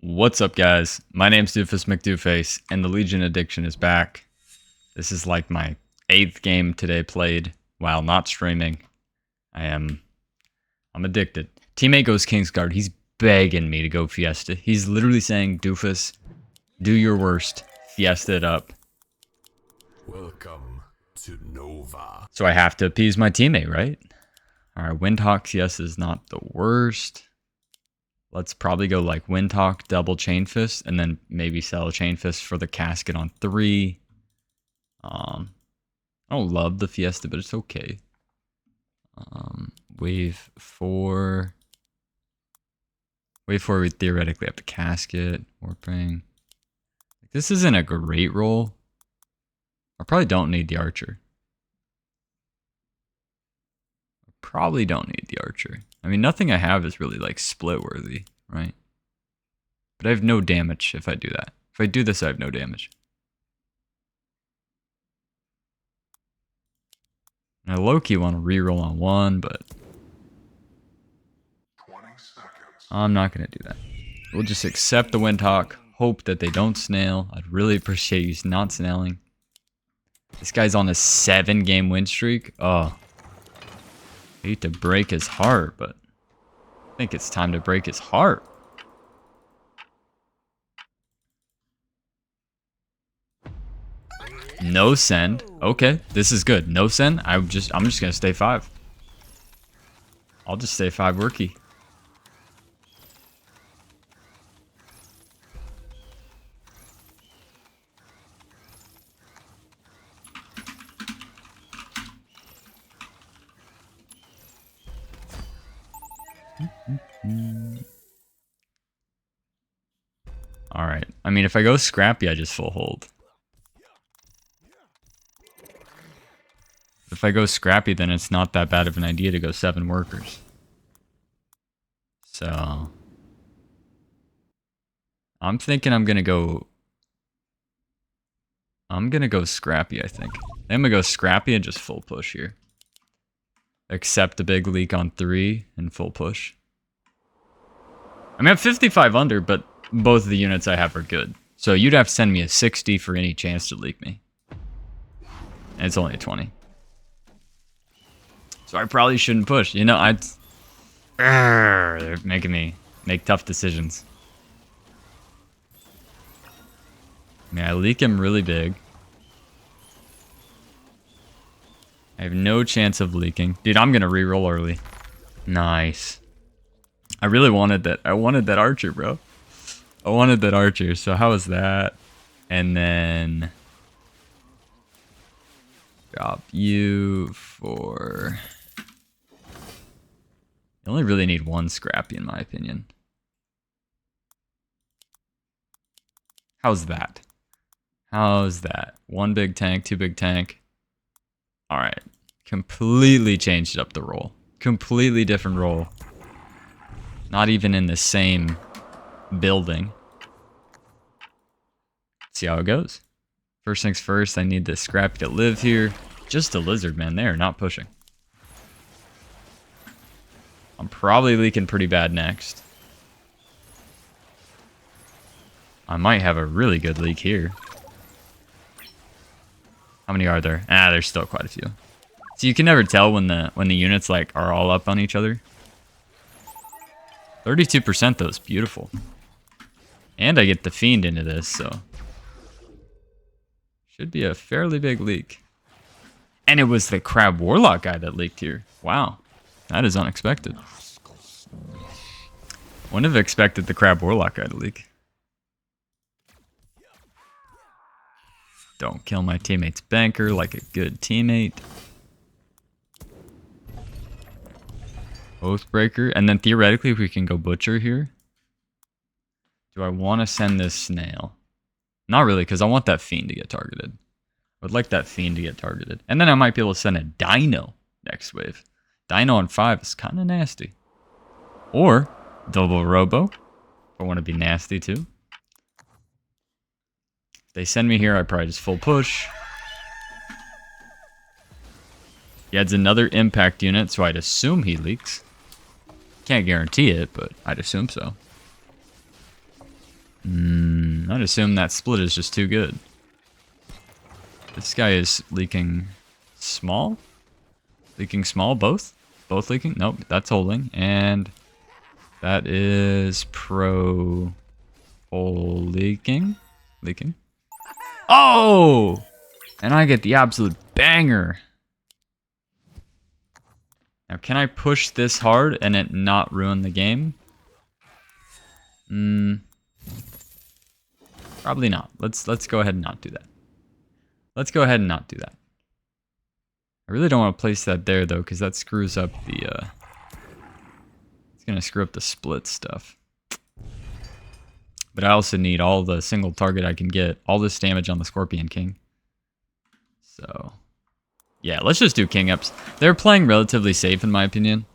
What's up, guys? My name's Doofus Mcdooface, and the Legion Addiction is back. This is like my 8th game today played while not streaming. I'm addicted. Teammate goes Kingsguard. He's begging me to go Fiesta. He's literally saying, Doofus, do your worst. Fiesta it up. Welcome to Nova. So I have to appease my teammate, right? Alright, Windhawk Fiesta is not the worst. Let's probably go like Windhawk, double Chain Fist, and then maybe sell a Chain Fist for the casket on 3. I don't love the Fiesta, but it's okay. Wave 4. Wave 4, we theoretically have the casket, Warping. This isn't a great roll. I probably don't need the Archer. Probably don't need the Archer. I mean, nothing I have is really like split worthy, right? But I have no damage if I do that. If I do this, I have no damage. And I low-key want to reroll on 1, but 20 seconds. I'm not going to do that. We'll just accept the Windhawk, hope that they don't snail. I'd really appreciate you not snailing. This guy's on a 7-game win streak. Oh. I hate to break his heart, but I think it's time to break his heart. No send. Okay, this is good. No send. I'm just gonna stay 5. I'll just stay 5 worky. Alright. I mean, if I go Scrappy, I just full hold. If I go Scrappy, then it's not that bad of an idea to go 7 workers. So I'm thinking I'm gonna go Scrappy, I think. I'm gonna go Scrappy and just full push here. Accept the big leak on 3 and full push. I mean, I'm 55 under, but both of the units I have are good. So you'd have to send me a 60 for any chance to leak me. And it's only a 20. So I probably shouldn't push. You know, they're making me make tough decisions. I mean, I leak him really big. I have no chance of leaking. Dude, I'm going to reroll early. Nice. I really wanted that. I wanted that Archer, bro. I wanted that Archer. So how was that? And then drop you for... You only really need 1 Scrappy, in my opinion. How's that? How's that? 1 big tank, 2 big tank. Alright. Completely changed up the roll. Completely different roll. Not even in the same building. See how it goes. First things first, I need the Scrappy to live here. Just a lizard, man. They are not pushing. I'm probably leaking pretty bad next. I might have a really good leak here. How many are there? Ah, there's still quite a few. So you can never tell when the units like are all up on each other. 32% though is beautiful. And I get the Fiend into this, so should be a fairly big leak. And it was the Crab Warlock guy that leaked here. Wow. That is unexpected. Wouldn't have expected the Crab Warlock guy to leak. Don't kill my teammate's banker like a good teammate. Oathbreaker. And then theoretically we can go Butcher here. Do I want to send this Snail? Not really, because I want that Fiend to get targeted. I would like that Fiend to get targeted. And then I might be able to send a Dino next wave. Dino on 5 is kind of nasty. Or double Robo. If I want to be nasty too. If they send me here, I probably just full push. He adds another impact unit, so I'd assume he leaks. Can't guarantee it, but I'd assume so. I'd assume that split is just too good. This guy is leaking small? Leaking small, both? Both leaking? Nope, that's holding. And that is pro hole leaking. Leaking. Oh! And I get the absolute banger. Now, can I push this hard and it not ruin the game? Probably not. Let's go ahead and not do that. Let's go ahead and not do that. I really don't want to place that there though, because that screws up the it's gonna screw up the split stuff. But I also need all the single target I can get, all this damage on the Scorpion King. So yeah, let's just do king ups. They're playing relatively safe in my opinion.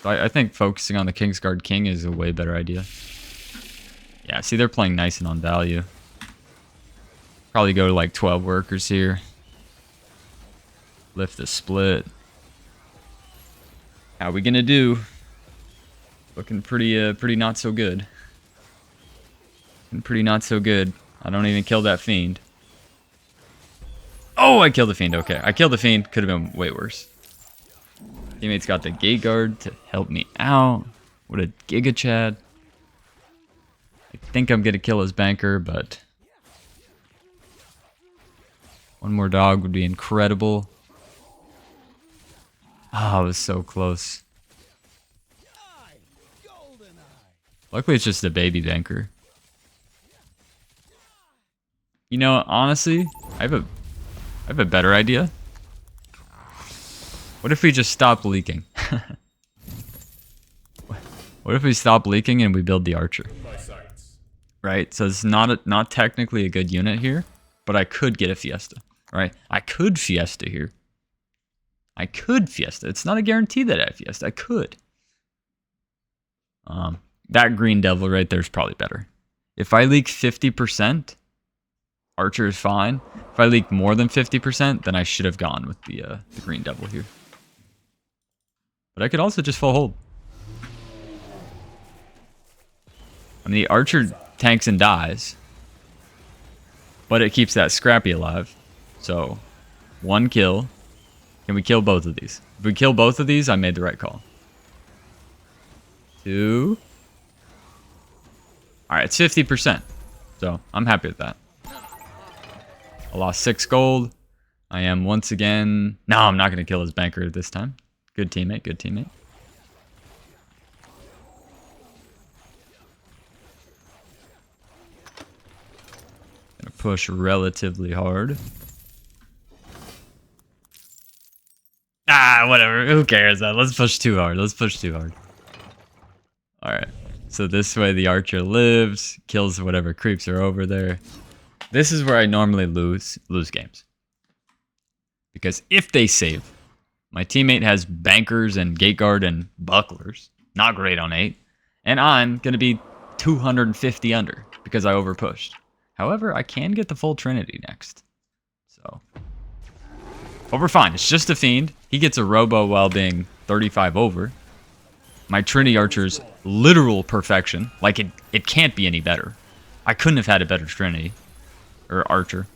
I think focusing on the Kingsguard King is a way better idea. Yeah, see, they're playing nice and on value. Probably go to like 12 workers here. Lift the split. How we gonna do? Looking pretty not so good. Looking pretty not so good. I don't even kill that fiend. Oh, I killed the fiend. Okay, I killed the fiend. Could have been way worse. Teammate's got the gate guard to help me out. What a giga chad. I think I'm gonna kill his banker, but one more dog would be incredible. Oh, it was so close. Luckily, it's just a baby banker. You know, honestly, I have a better idea. What if we just stop leaking? What if we stop leaking and we build the Archer? Right, so it's not technically a good unit here, but I could get a Fiesta, right? I could Fiesta here. I could Fiesta. It's not a guarantee that I Fiesta. I could. That green devil right there is probably better. If I leak 50%, Archer is fine. If I leak more than 50%, then I should have gone with the green devil here. But I could also just full hold. I mean, the Archer tanks and dies, but it keeps that Scrappy alive. So, one kill. Can we kill both of these? If we kill both of these, I made the right call. 2. Alright, it's 50%. So, I'm happy with that. I lost 6 gold. I am once again... No, I'm not going to kill his banker this time. Good teammate, good teammate. Gonna push relatively hard. Ah, whatever. Who cares? Let's push too hard. Let's push too hard. Alright. So this way the Archer lives, kills whatever creeps are over there. This is where I normally lose games. Because if they save, my teammate has bankers and gate guard and bucklers. Not great on 8. And I'm going to be 250 under because I overpushed. However, I can get the full Trinity next. So. But we're fine. It's just a fiend. He gets a robo while being 35 over. My Trinity Archer's literal perfection. Like, it can't be any better. I couldn't have had a better Trinity. Or Archer.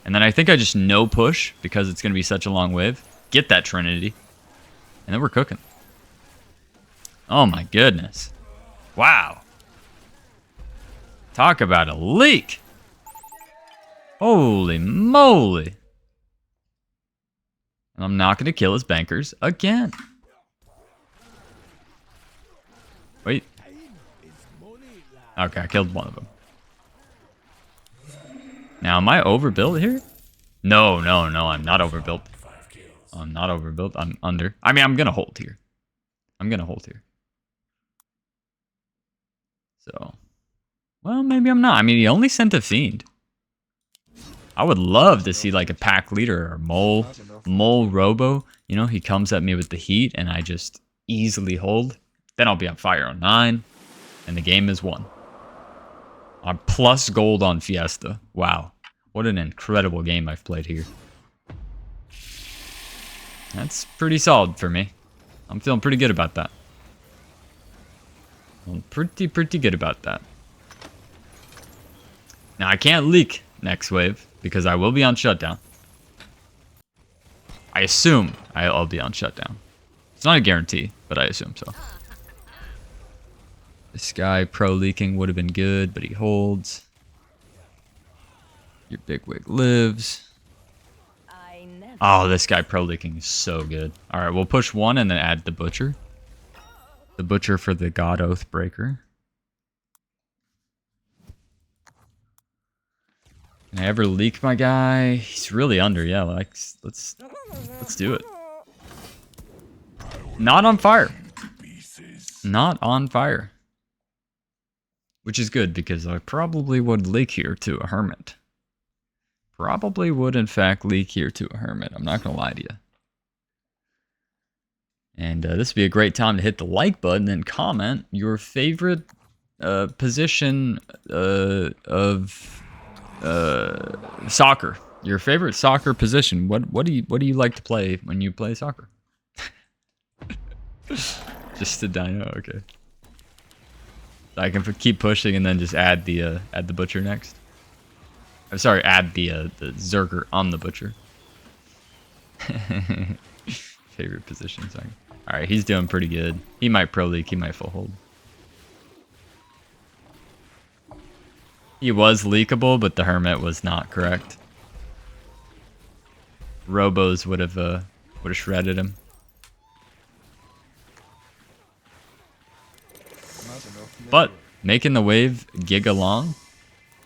And then I think I just no push because it's going to be such a long wave. Get that Trinity. And then we're cooking. Oh my goodness. Wow. Talk about a leak. Holy moly. And I'm not going to kill his bankers again. Wait. Okay, I killed one of them. Now, am I overbuilt here? No, I'm not overbuilt. I'm not overbuilt. I'm under. I mean, I'm going to hold here. So, well, maybe I'm not. I mean, he only sent a fiend. I would love to see like a pack leader or mole robo. You know, he comes at me with the heat and I just easily hold. Then I'll be on fire on 9 and the game is won. I'm plus gold on Fiesta. Wow. What an incredible game I've played here. That's pretty solid for me. I'm feeling pretty good about that. I'm pretty good about that. Now, I can't leak next wave because I will be on shutdown. I assume I'll be on shutdown. It's not a guarantee, but I assume so. This guy pro-leaking would have been good, but he holds. Your big wig lives. Oh, this guy pro-leaking is so good. Alright, we'll push one and then add the Butcher. The Butcher for the God Oathbreaker. Can I ever leak my guy? He's really under, yeah. Like, let's do it. Not on fire. Not on fire. Which is good because I probably would leak here to a hermit. Probably would in fact leak here to a hermit. I'm not gonna lie to you. And this would be a great time to hit the like button and comment your favorite position of soccer. Your favorite soccer position. What do you like to play when you play soccer? Just a dino, okay. I can keep pushing and then just add the Butcher next. I'm sorry, add the Zerker on the Butcher. Favorite position, sorry. Alright, he's doing pretty good. He might pro leak, he might full hold. He was leakable, but the Hermit was not correct. Robos would have shredded him. But making the wave giga long,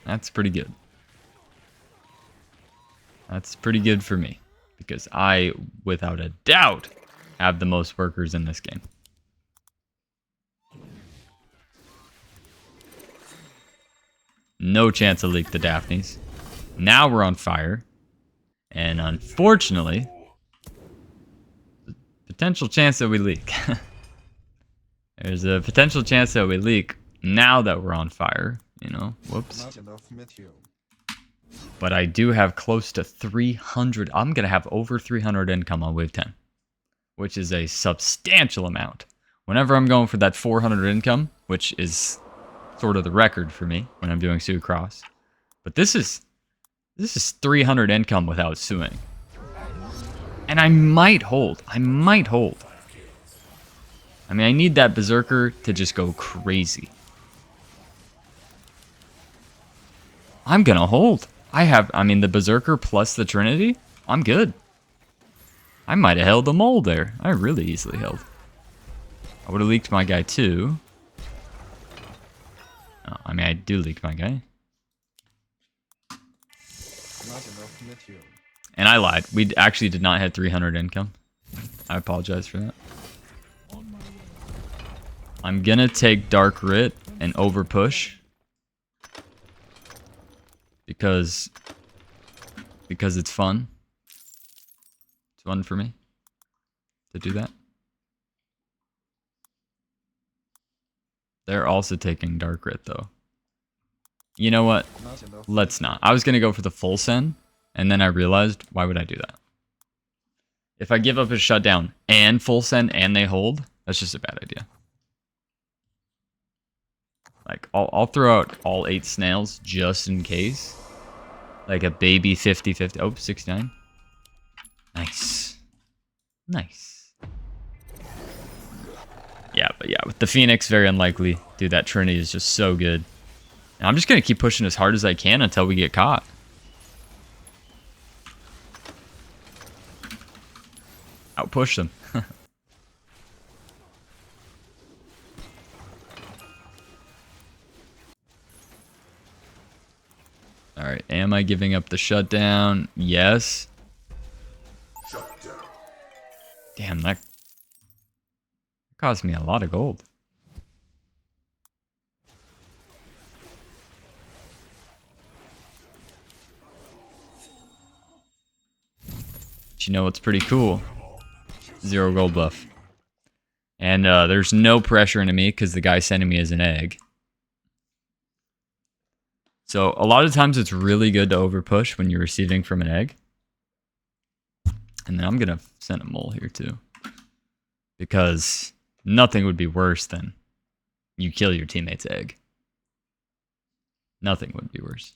that's pretty good. That's pretty good for me. Because I, without a doubt, have the most workers in this game. No chance to leak the Daphnes. Now we're on fire. And unfortunately, potential chance that we leak. There's a potential chance that we leak now that we're on fire. You know, whoops. But I do have close to 300. I'm going to have over 300 income on wave 10. Which is a substantial amount. Whenever I'm going for that 400 income, which is sort of the record for me when I'm doing Sue Cross. But this is 300 income without suing. And I might hold. I might hold. I mean, I need that Berserker to just go crazy. I'm gonna hold. I mean, the Berserker plus the Trinity, I'm good. I might have held the mole there. I really easily held. I would have leaked my guy too. Oh, I mean, I do leak my guy. And I lied. We actually did not hit 300 income. I apologize for that. I'm gonna take Dark Writ and over push. Because it's fun. It's fun for me to do that. They're also taking Dark Writ though. You know what? Let's not. I was gonna go for the full send, and then I realized, why would I do that? If I give up a shutdown and full send and they hold, that's just a bad idea. Like, I'll throw out all 8 snails just in case. Like a baby 50-50. Oh, 69. Nice. Nice. Yeah, but yeah, with the Phoenix, very unlikely. Dude, that Trinity is just so good. And I'm just going to keep pushing as hard as I can until we get caught. Outpush them. Alright, am I giving up the shutdown? Yes. Shutdown. Damn, that cost me a lot of gold. But you know what's pretty cool? 0 gold buff. And there's no pressure into me because the guy sending me is an egg. So a lot of times it's really good to overpush when you're receiving from an egg. And then I'm going to send a mole here too. Because nothing would be worse than you kill your teammate's egg. Nothing would be worse.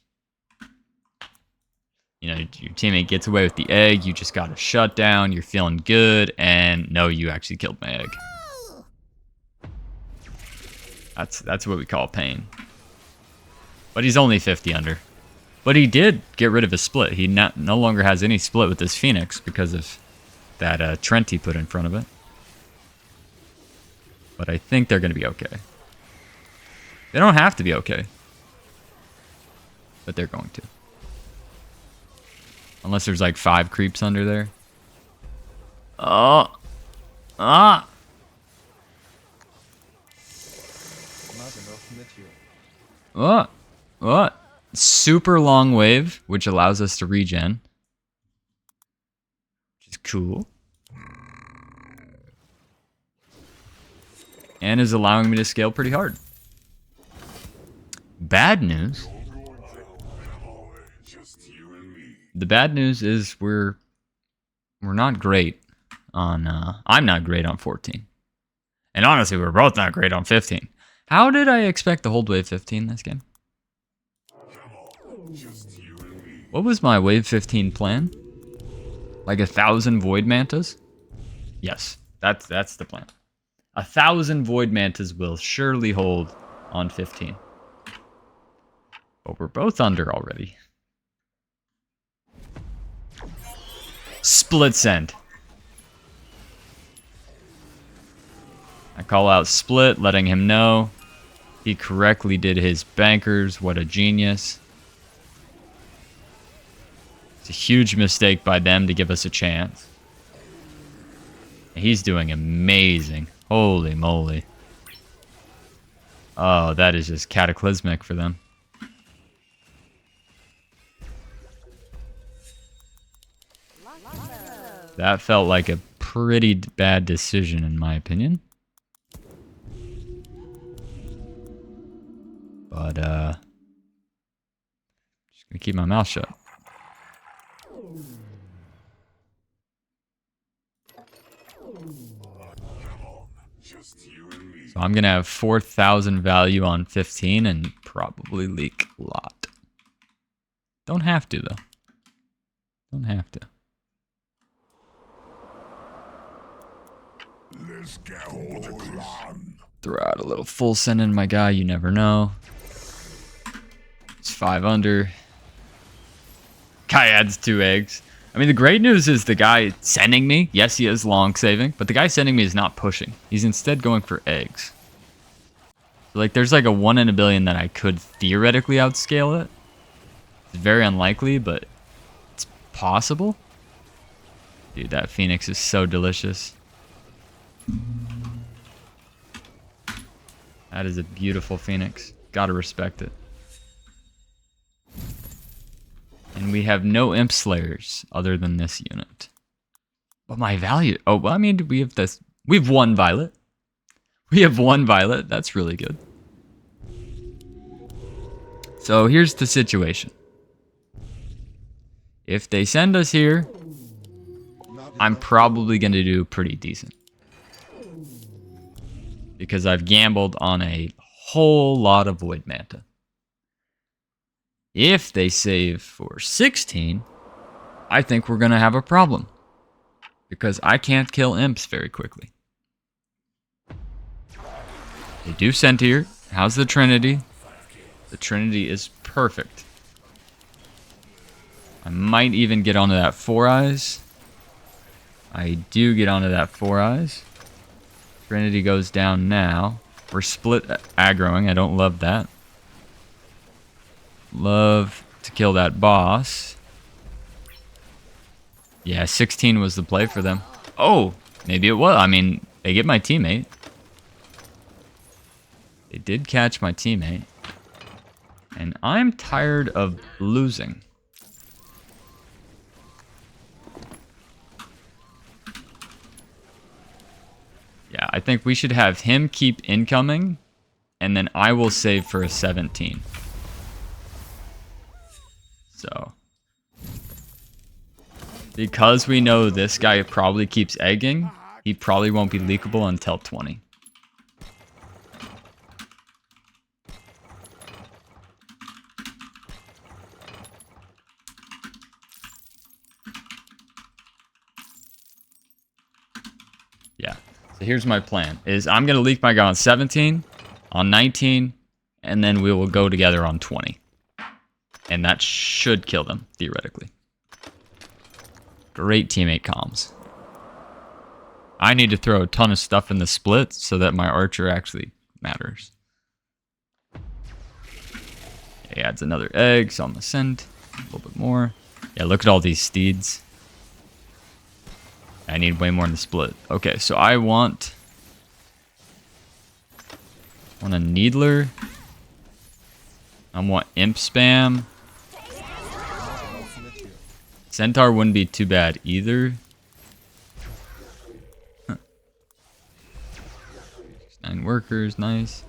You know, your teammate gets away with the egg, you just got a shutdown, you're feeling good, and no, you actually killed my egg. That's what we call pain. But he's only 50 under. But he did get rid of his split. He no longer has any split with this Phoenix because of that Trent he put in front of it. But I think they're going to be okay. They don't have to be okay. But they're going to. Unless there's like 5 creeps under there. Oh. Ah. What? What? Super long wave, which allows us to regen. Which is cool. And is allowing me to scale pretty hard. Bad news. The bad news is we're not great on I'm not great on 14. And honestly, we're both not great on 15. How did I expect to hold wave 15 this game? What was my wave 15 plan? Like 1,000 void mantas? Yes, that's the plan. 1,000 void mantas will surely hold on 15. But we're both under already. Split send. I call out split, letting him know he correctly did his bankers. What a genius. It's a huge mistake by them to give us a chance. He's doing amazing. Holy moly. Oh, that is just cataclysmic for them. That felt like a pretty bad decision in my opinion. But, just gonna keep my mouth shut. So I'm gonna have 4,000 value on 15 and probably leak a lot. Don't have to, though. Don't have to. Let's go, the clan. Throw out a little full send in my guy, you never know. It's 5 under. Guy adds 2 eggs. I mean, the great news is the guy sending me, yes, he is long saving, but the guy sending me is not pushing. He's instead going for eggs. Like, there's like a 1 in a billion that I could theoretically outscale it. It's very unlikely, but it's possible. Dude, that Phoenix is so delicious. That is a beautiful Phoenix. Gotta respect it. And we have no Imp Slayers other than this unit. But my value... Oh, well, I mean, we have this... We have 1 Violet. We have 1 Violet. That's really good. So here's the situation. If they send us here, I'm probably going to do pretty decent. Because I've gambled on a whole lot of Void Manta. If they save for 16, I think we're going to have a problem. Because I can't kill imps very quickly. They do send here. How's the Trinity? The Trinity is perfect. I might even get onto that 4 eyes. I do get onto that 4 eyes. Trinity goes down now. We're split aggroing. I don't love that. Love to kill that boss. Yeah, 16 was the play for them. Oh, maybe it was. I mean, they get my teammate. They did catch my teammate. And I'm tired of losing. Yeah, I think we should have him keep incoming. And then I will save for a 17. So. Because we know this guy probably keeps egging, he probably won't be leakable until 20. So here's my plan. Is I'm going to leak my guy on 17, on 19, and then we will go together on 20. And that should kill them, theoretically. Great teammate comms. I need to throw a ton of stuff in the split so that my archer actually matters. He adds another egg, so I'm going to send a little bit more. Yeah, look at all these steeds. I need way more in the split. Okay, so I want a Needler. I want Imp Spam. Centaur wouldn't be too bad either. Huh. 9 workers, nice.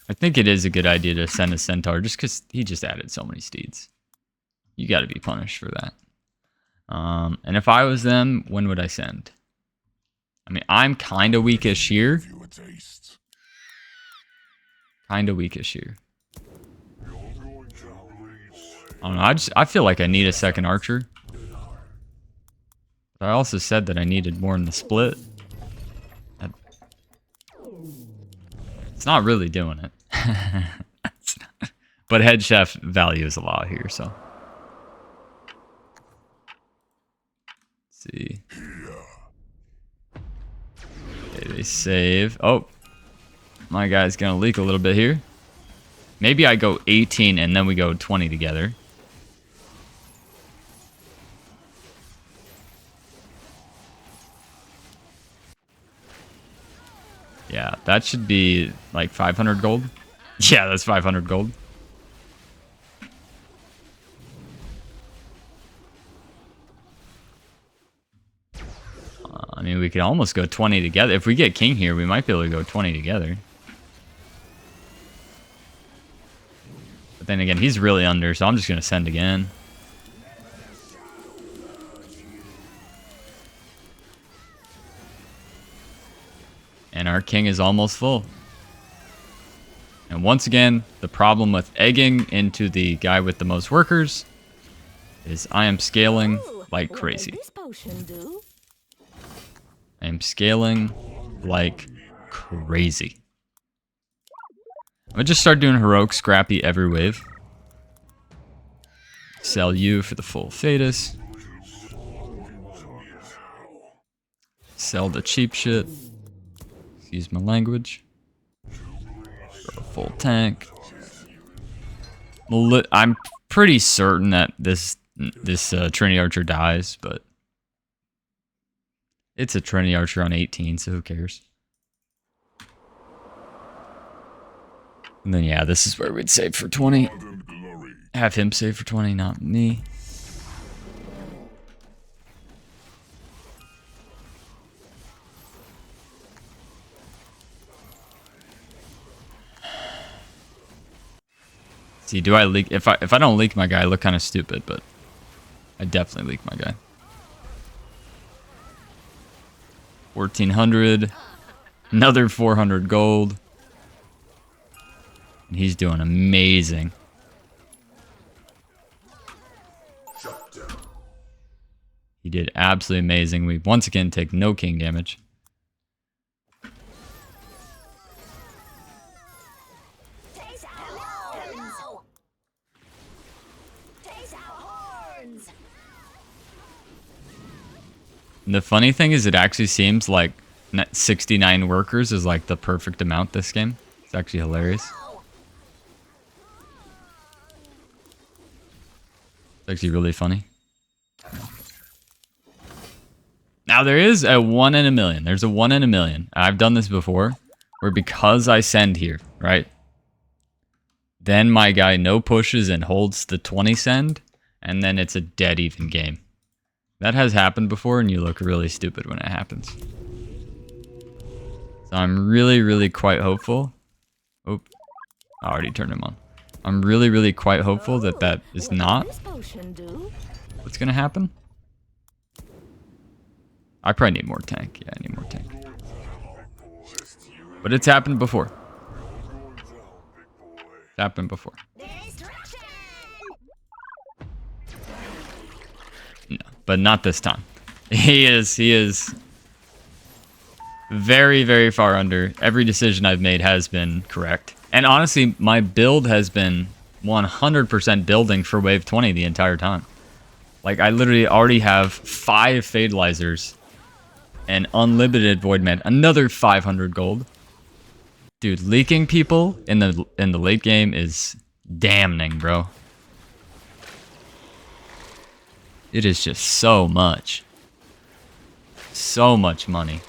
I think it is a good idea to send a Centaur just because he just added so many steeds. You got to be punished for that. And if I was them, when would I send? I mean, I'm kind of weakish here. Kind of weakish here. I don't know. I feel like I need a second archer. But I also said that I needed more in the split. It's not really doing it. But head chef value is a lot here, so. Let's see. Okay, they save. Oh. My guy's gonna leak a little bit here. Maybe I go 18 and then we go 20 together. Yeah, that should be like 500 gold. Yeah, that's 500 gold. I mean, we could almost go 20 together. If we get king here, we might be able to go 20 together. But then again, he's really under, so I'm just going to send again. And our king is almost full. And once again, the problem with egging into the guy with the most workers is I am scaling like crazy. I am scaling like crazy. I'm gonna just start doing heroic scrappy every wave. Sell you for the full Fetus. Sell the cheap shit. Excuse my language. For a full tank. I'm pretty certain that this Trinity Archer dies, but it's a Trinity Archer on 18, so who cares? And then yeah, this is where we'd save for 20. Have him save for 20, not me. See, do I leak? If I don't leak my guy, I look kind of stupid, but I definitely leak my guy. 1400, another 400 gold. And he's doing amazing. He did absolutely amazing. We once again take no king damage. And the funny thing is, it actually seems like 69 workers is like the perfect amount this game. It's actually hilarious. It's actually really funny. Now there is a 1 in a million. There's a 1 in a million. I've done this before, where because I send here, right? Then my guy no pushes and holds the 20 send, and then it's a dead even game. That has happened before, and you look really stupid when it happens. So I'm really, really quite hopeful. Oh, I already turned him on. I'm really, really quite hopeful that that is not what's going to happen. I probably need more tank. Yeah, I need more tank. But it's happened before. It's happened before. No, but not this time. He is Very, very far under. Every decision I've made has been correct. And honestly, my build has been 100% building for wave 20 the entire time. Like, I literally already have 5 Fatalizers and unlimited Void Man. Another 500 gold. Dude, leaking people in the late game is damning, bro. It is just so much. So much money.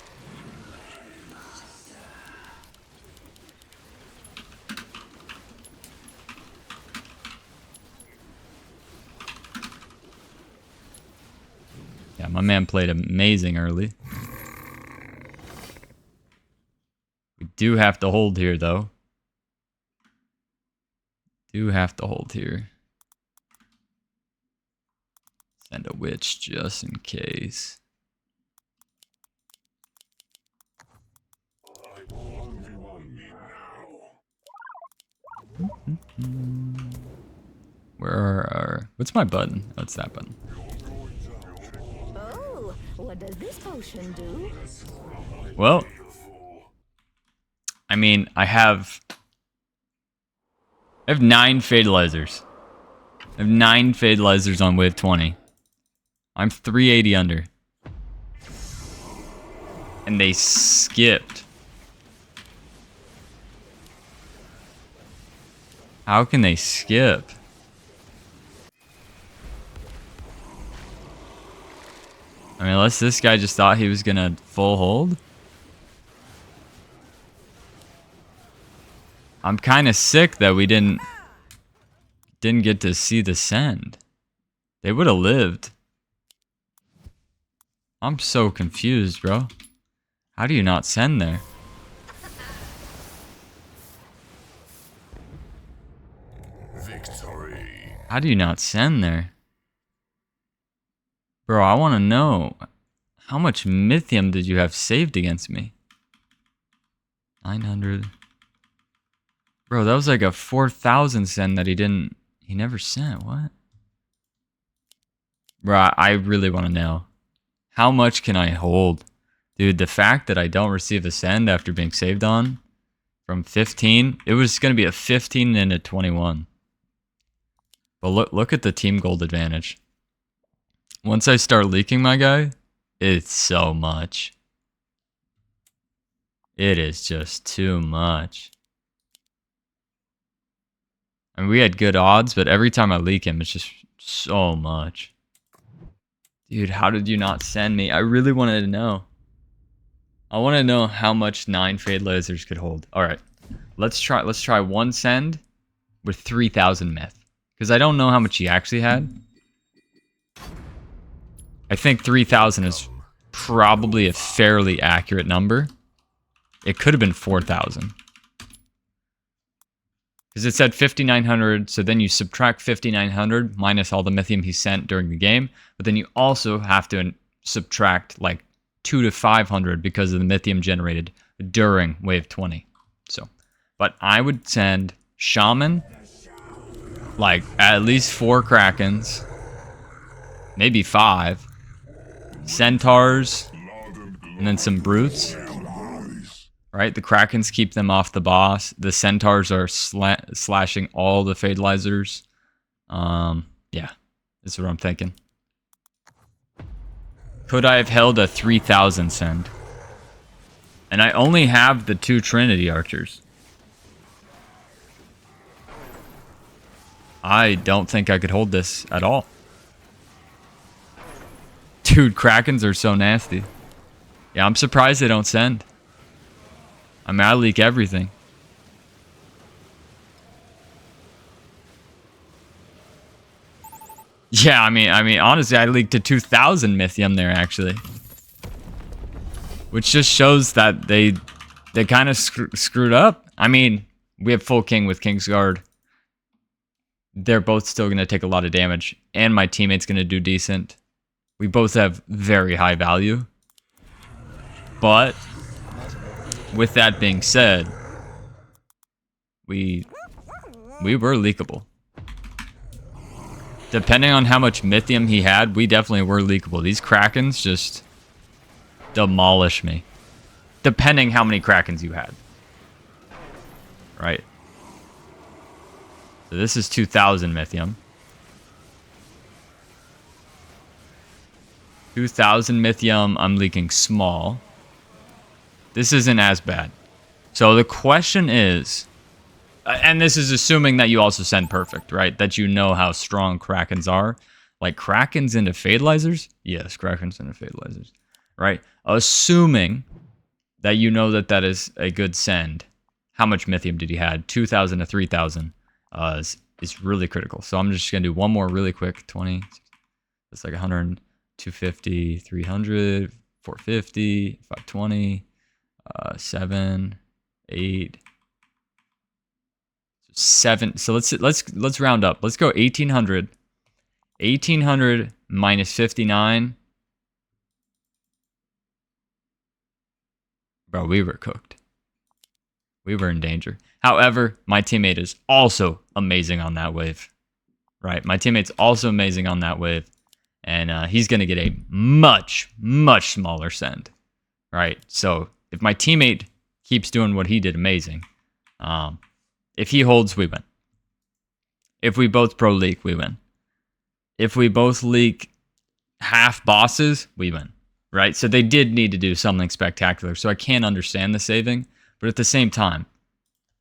Yeah, my man played amazing early. We do have to hold here, though. Do have to hold here. Send a witch just in case. Where are our... What's my button? Oh, it's that button. Oh, what does this potion do? Well, I mean, I have 9 Fatalizers. I have 9 Fatalizers on wave 20. I'm 380 under. And they skipped. How can they skip? I mean, unless this guy just thought he was gonna full hold. I'm kind of sick that we didn't get to see the send. They would have lived. I'm so confused, bro. How do you not send there? Victory. How do you not send there? Bro, I want to know. How much Mythium did you have saved against me? 900. Bro, that was like a 4,000 send that he never sent. What? Bro, I really want to know. How much can I hold? Dude, the fact that I don't receive a send after being saved on from 15, it was going to be a 15 and a 21. But look at the team gold advantage. Once I start leaking my guy, it's so much. It is just too much. I mean, we had good odds, but every time I leak him, it's just so much. Dude, how did you not send me? I really wanted to know. I want to know how much 9 Fade Lasers could hold. All right, let's try one send with 3,000 myth, because I don't know how much he actually had. I think 3,000 is probably a fairly accurate number. It could have been 4,000. Because it said 5,900, so then you subtract 5,900 minus all the Mythium he sent during the game, but then you also have to subtract like 200 to 500 because of the Mythium generated during wave 20. So, but I would send Shaman, like at least 4 Krakens, maybe 5, Centaurs, and then some Brutes. Right, the Krakens keep them off the boss. The Centaurs are slashing all the Fatalizers. Yeah, that's what I'm thinking. Could I have held a 3,000 send? And I only have the 2 Trinity Archers. I don't think I could hold this at all. Dude, Krakens are so nasty. Yeah, I'm surprised they don't send. I mean, I leak everything. Yeah, I mean, honestly, I leaked a 2,000 Mythium there, actually. Which just shows that they kind of screwed up. I mean, we have full king with Kingsguard. They're both still going to take a lot of damage. And my teammate's going to do decent. We both have very high value. But with that being said, we were leakable. Depending on how much Mythium he had, we definitely were leakable. These Krakens just demolish me. depending how many Krakens you had. Right? So this is 2,000 Mythium. 2,000 Mythium, I'm leaking small. This isn't as bad. So the question is, and this is assuming that you also send perfect, right? That you know how strong Krakens are. Like Krakens into Fatalizers? Yes, Krakens into Fatalizers. Right? Assuming that you know that that is a good send. How much Mythium did he have? 2,000 to 3,000 is really critical. So I'm just going to do one more really quick. 20. That's like 100, 250, 300, 450, 520, 7, 8, 7. So let's round up. Let's go 1,800. 1,800 minus 59. Bro, we were cooked. We were in danger. However, my teammate is also amazing on that wave. Right? My teammate's also amazing on that wave. And he's going to get a much, much smaller send. Right? So if my teammate keeps doing what he did amazing, if he holds, we win. If we both pro leak, we win. If we both leak half bosses, we win. Right? So they did need to do something spectacular. So I can understand the saving. But at the same time,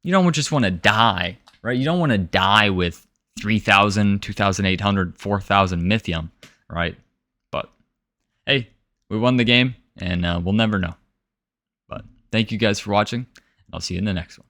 you don't just want to die. Right? You don't want to die with 3,000, 2,800, 4,000 Mythium. Right? But hey, we won the game. And we'll never know. But thank you guys for watching. I'll see you in the next one.